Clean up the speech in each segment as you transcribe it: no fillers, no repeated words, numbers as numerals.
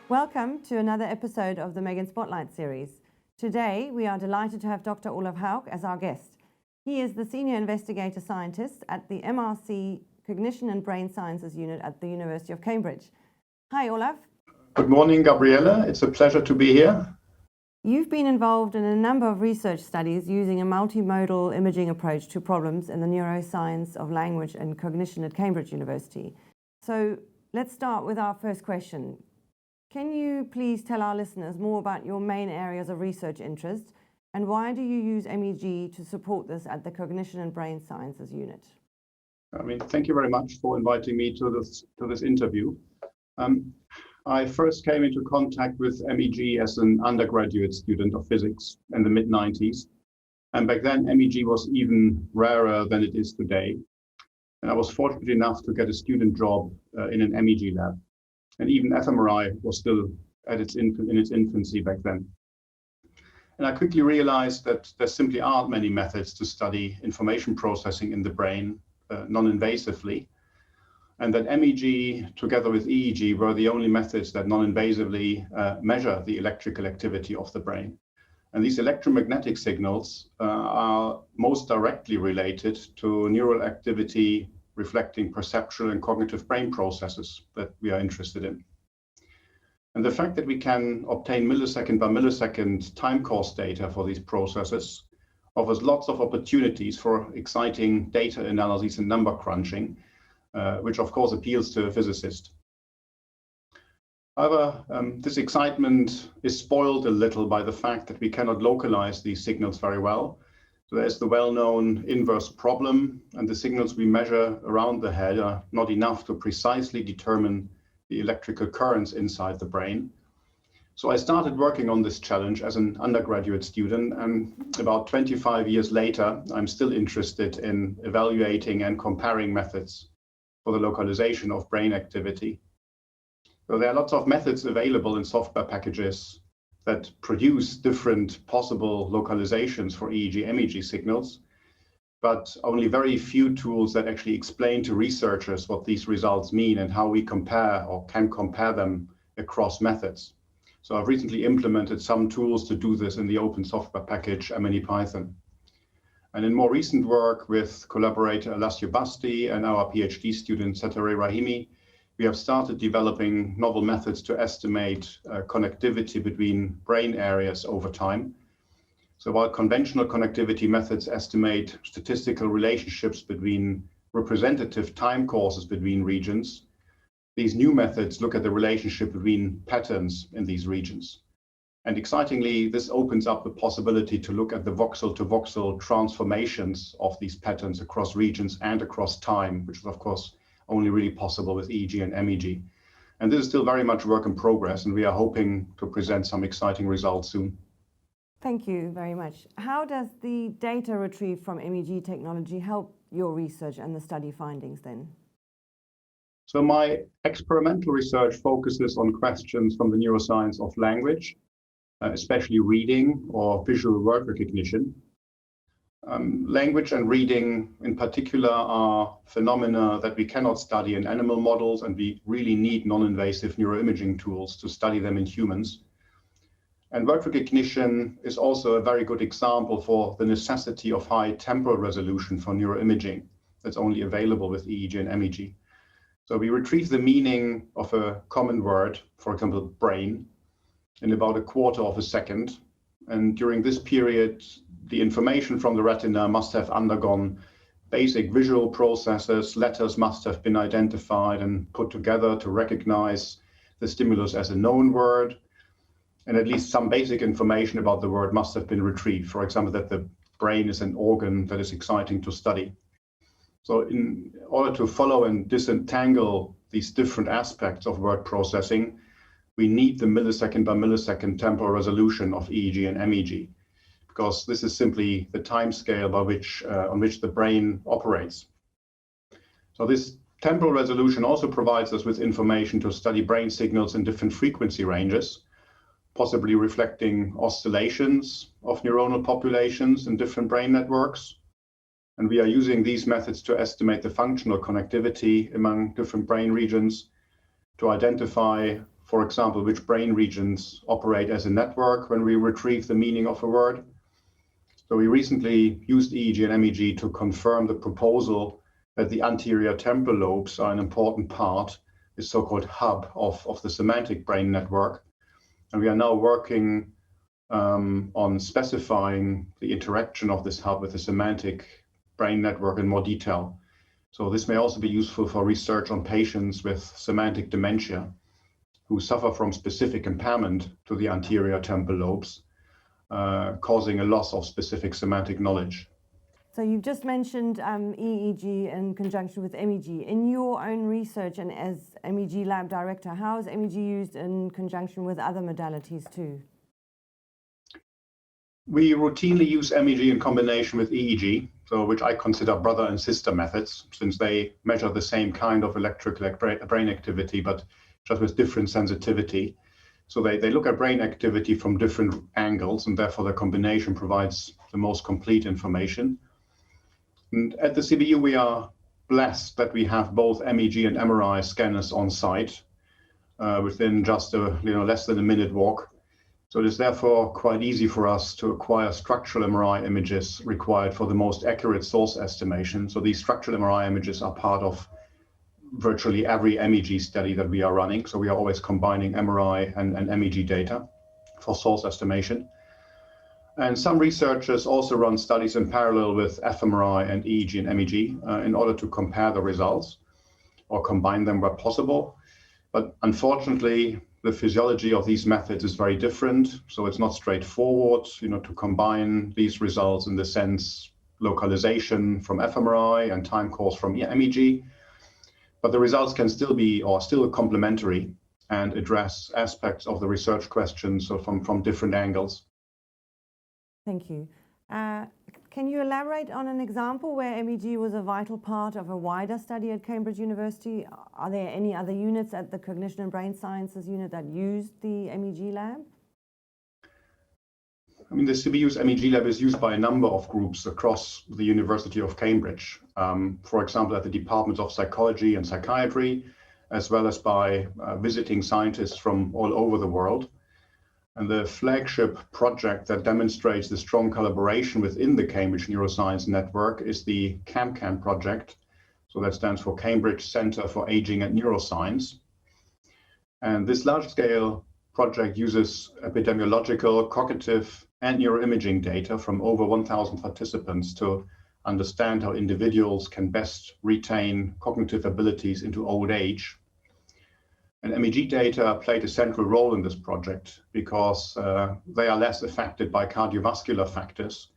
Welcome to another episode of the MEGIN Spotlight series. Today, we are delighted to have Dr. Olaf Hauk as our guest. He is the Senior Investigator Scientist at the MRC Cognition and Brain Sciences Unit at the University of Cambridge. Hi, Olaf. Good morning, Gabriella. It's a pleasure to be here. You've been involved in a number of research studies using a multi-modal imaging approach to problems in the neuroscience of language and cognition at Cambridge University. So let's start with our first question. Can you please tell our listeners more about your main areas of research interest and why do you use MEG to support this at the Cognition and Brain Sciences Unit? Thank you very much for inviting me to this interview. I first came into contact with MEG as an undergraduate student of physics in the mid-90s. And back then, MEG was even rarer than it is today. And I was fortunate enough to get a student job in an MEG lab. And even fMRI was still in its infancy back then. And I quickly realized that there simply aren't many methods to study information processing in the brain non-invasively, and that MEG together with EEG were the only methods that non-invasively measure the electrical activity of the brain. And these electromagnetic signals are most directly related to neural activity reflecting perceptual and cognitive brain processes that we are interested in. And the fact that we can obtain millisecond by millisecond time course data for these processes offers lots of opportunities for exciting data analysis and number crunching, which of course appeals to a physicist. However, this excitement is spoiled a little by the fact that we cannot localize these signals very well. So there's the well-known inverse problem, and the signals we measure around the head are not enough to precisely determine the electrical currents inside the brain. So I started working on this challenge as an undergraduate student, and about 25 years later, I'm still interested in evaluating and comparing methods for the localization of brain activity. So there are lots of methods available in software packages that produce different possible localizations for EEG-MEG signals, but only very few tools that actually explain to researchers what these results mean and how we compare or can compare them across methods. So I've recently implemented some tools to do this in the open software package MNE-Python. And in more recent work with collaborator Alasio Basti and our PhD student Satare Rahimi, we have started developing novel methods to estimate connectivity between brain areas over time. So while conventional connectivity methods estimate statistical relationships between representative time courses between regions, these new methods look at the relationship between patterns in these regions. And excitingly, this opens up the possibility to look at the voxel-to-voxel transformations of these patterns across regions and across time, which is of course only really possible with EEG and MEG. And this is still very much work in progress, and we are hoping to present some exciting results soon. Thank you very much. How does the data retrieved from MEG technology help your research and the study findings then? So my experimental research focuses on questions from the neuroscience of language, especially reading or visual word recognition. Language and reading in particular are phenomena that we cannot study in animal models, and we really need non-invasive neuroimaging tools to study them in humans. And word recognition is also a very good example for the necessity of high temporal resolution for neuroimaging that's only available with EEG and MEG. So we retrieve the meaning of a common word, for example, brain, in about a quarter of a second. And during this period, the information from the retina must have undergone basic visual processes. Letters must have been identified and put together to recognize the stimulus as a known word. And at least some basic information about the word must have been retrieved. For example, that the brain is an organ that is exciting to study. So in order to follow and disentangle these different aspects of word processing, we need the millisecond by millisecond temporal resolution of EEG and MEG, because this is simply the time scale by which, on which the brain operates. So this temporal resolution also provides us with information to study brain signals in different frequency ranges, possibly reflecting oscillations of neuronal populations in different brain networks. And we are using these methods to estimate the functional connectivity among different brain regions, to identify for example, which brain regions operate as a network when we retrieve the meaning of a word. So we recently used EEG and MEG to confirm the proposal that the anterior temporal lobes are an important part, the so-called hub of the semantic brain network. And we are now working on specifying the interaction of this hub with the semantic brain network in more detail. So this may also be useful for research on patients with semantic dementia who suffer from specific impairment to the anterior temporal lobes, causing a loss of specific semantic knowledge. So you've just mentioned EEG in conjunction with MEG. In your own research and as MEG lab director, how is MEG used in conjunction with other modalities too? We routinely use MEG in combination with EEG, so which I consider brother and sister methods, since they measure the same kind of electrical brain activity, but just with different sensitivity. So they look at brain activity from different angles, and therefore the combination provides the most complete information. And at the CBU, we are blessed that we have both MEG and MRI scanners on site within just less than a minute walk. So it is therefore quite easy for us to acquire structural MRI images required for the most accurate source estimation. So these structural MRI images are part of virtually every MEG study that we are running. So we are always combining MRI and MEG data for source estimation. And some researchers also run studies in parallel with fMRI and EEG and MEG in order to compare the results or combine them where possible. But unfortunately, the physiology of these methods is very different. So it's not straightforward, to combine these results in the sense localization from fMRI and time course from MEG. But the results can still be still complementary and address aspects of the research questions from different angles. Thank you. Can you elaborate on an example where MEG was a vital part of a wider study at Cambridge University? Are there any other units at the Cognition and Brain Sciences unit that used the MEG lab? I mean, the CBU's MEG lab is used by a number of groups across the University of Cambridge. For example, at the Departments of Psychology and Psychiatry, as well as by visiting scientists from all over the world. And the flagship project that demonstrates the strong collaboration within the Cambridge Neuroscience Network is the CAMCAN project. So that stands for Cambridge Center for Aging and Neuroscience. And this large-scale project uses epidemiological, cognitive, and neuroimaging data from over 1,000 participants to understand how individuals can best retain cognitive abilities into old age. And MEG data played a central role in this project because they are less affected by cardiovascular factors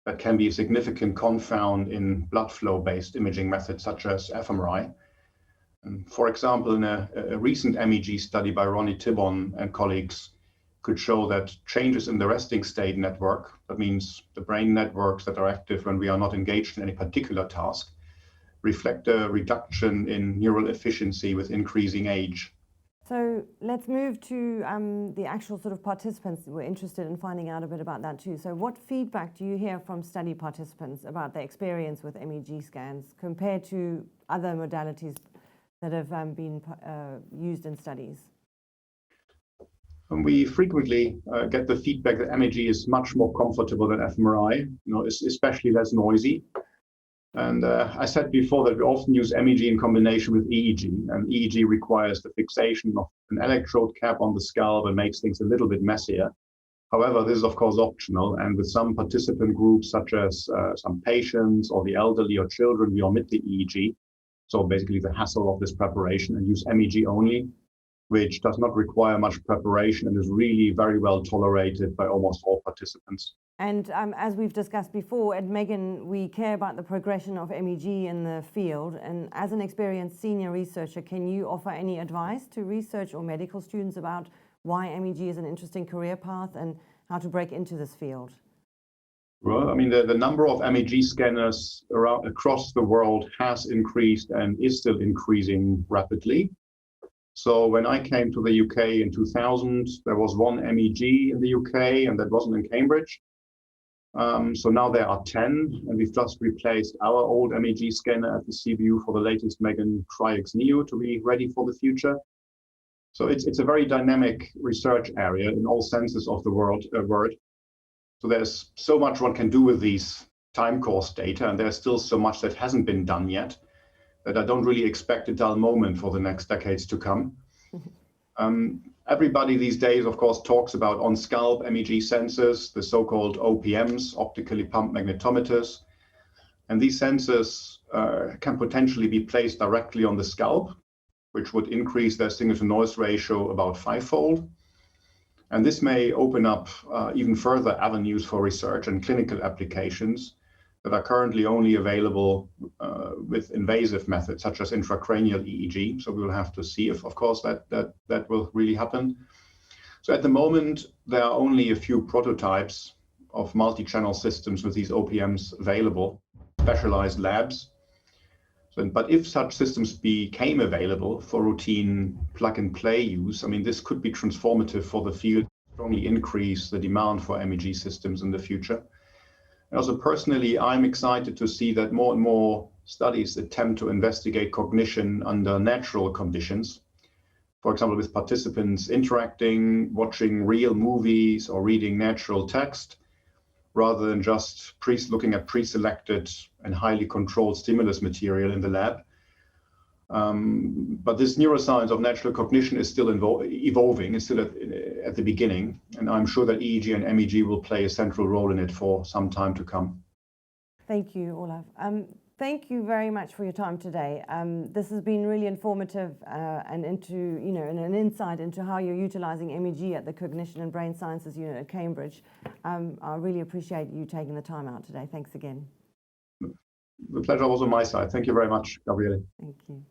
that can be a significant confound in blood flow-based imaging methods such as fMRI. And for example, in a recent MEG study by Ronnie Tibbon and colleagues could show that changes in the resting state network, that means the brain networks that are active when we are not engaged in any particular task, reflect a reduction in neural efficiency with increasing age. So let's move to the actual sort of participants. We're interested in finding out a bit about that too. So what feedback do you hear from study participants about their experience with MEG scans compared to other modalities that have been used in studies? And we frequently get the feedback that MEG is much more comfortable than fMRI, especially less noisy. And I said before that we often use MEG in combination with EEG, and EEG requires the fixation of an electrode cap on the scalp and makes things a little bit messier. However, this is of course optional, and with some participant groups, such as some patients or the elderly or children, we omit the EEG. So basically the hassle of this preparation and use MEG only, which does not require much preparation and is really very well tolerated by almost all participants. And as we've discussed before, at MEGIN, we care about the progression of MEG in the field. And as an experienced senior researcher, can you offer any advice to research or medical students about why MEG is an interesting career path and how to break into this field? Well, I mean, the number of MEG scanners across the world has increased and is still increasing rapidly. So when I came to the UK in 2000, there was one MEG in the UK, and that wasn't in Cambridge. So now there are 10, and we've just replaced our old MEG scanner at the CBU for the latest MEGIN Tri-X Neo to be ready for the future. So it's a very dynamic research area in all senses of the word. So there's so much one can do with these time course data, and there's still so much that hasn't been done yet, that I don't really expect a dull moment for the next decades to come. Everybody these days, of course, talks about on-scalp MEG sensors, the so-called OPMs, optically pumped magnetometers. And these sensors can potentially be placed directly on the scalp, which would increase their signal-to-noise ratio about 5-fold. And this may open up even further avenues for research and clinical applications that are currently only available with invasive methods, such as intracranial EEG. So we'll have to see if, of course, that will really happen. So at the moment, there are only a few prototypes of multi-channel systems with these OPMs available, specialized labs. But if such systems became available for routine plug-and-play use, I mean, this could be transformative for the field, strongly increase the demand for MEG systems in the future. And also personally, I'm excited to see that more and more studies attempt to investigate cognition under natural conditions. For example, with participants interacting, watching real movies, or reading natural text, rather than just looking at pre-selected and highly controlled stimulus material in the lab. But this neuroscience of natural cognition is still evolving, it's still at the beginning, and I'm sure that EEG and MEG will play a central role in it for some time to come. Thank you, Olaf. Thank you very much for your time today. This has been really informative and an insight into how you're utilizing MEG at the Cognition and Brain Sciences Unit at Cambridge. I really appreciate you taking the time out today. Thanks again. The pleasure was on my side. Thank you very much, Gabriele. Thank you.